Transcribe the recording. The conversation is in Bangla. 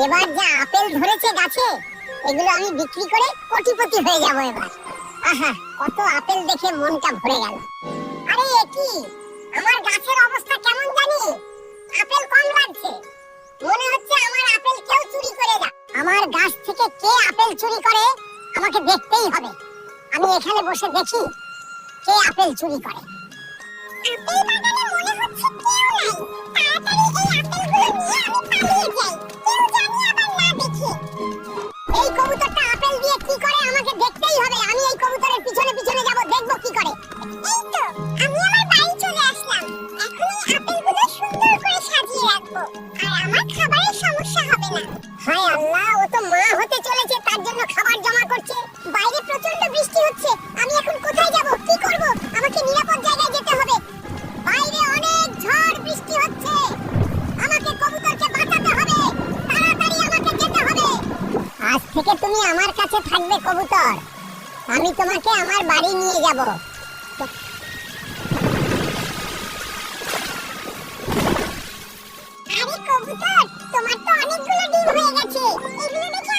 এবার যা আপেল ধরেছে গাছে, এগুলো আমি বিক্রি করে কোটিপতি হয়ে যাব এবার। আহা, কত আপেল দেখে মনটা ভরে গেল। আরে কি, আমার গাছের অবস্থা কেমন জানি? আপেল কম লাগছে, মনে হচ্ছে আমার আপেল কেউ চুরি করে যায়। আমার গাছ থেকে কে আপেল চুরি করে আমাকে দেখতেই হবে। আমি এখানে বসে দেখি কে আপেল চুরি করে। আপেল বাগানে মনে হচ্ছে কেউ নাই, তাড়াতাড়ি এই আপেলগুলো নিয়ে আমি পালিয়ে যাই, কেউ জানি আবার না দেখে। এই কবুতরটা আপেল দিয়ে কি করে আমাকে দেখতেই হবে। আমি এই কবুতরের পিছনে পিছনে যাব, দেখব কি করে। এই তো আমি আমার বাড়ি চলে আসলাম, এখন এই আপেলগুলো সুন্দর করে সাজিয়ে রাখবো, আর আমার খাবারের সমস্যা হবে না। হায় আল্লাহ, ও তো মা হতে চলেছে, তার জন্য খাবার জমা করছে। বাইরে প্রচন্ড বৃষ্টি হচ্ছে, আমি এখন কোথায় যাব, কি করব? আমাকে নিরাপদ জায়গায় যেতে হবে। বাইরে অনেক ঝড় বৃষ্টি হচ্ছে, আমাকে কবুতরকে বাঁচাতে হবে, তাড়াতাড়ি আমাকে যেতে হবে। আজ থেকে তুমি আমার কাছে থাকবে কবুতর, আমি তোমাকে আমার বাড়ি নিয়ে যাব। আরে কবুতর, তোমার তো অনেকগুলো ডিম হয়ে গেছে, এগুলো দেখে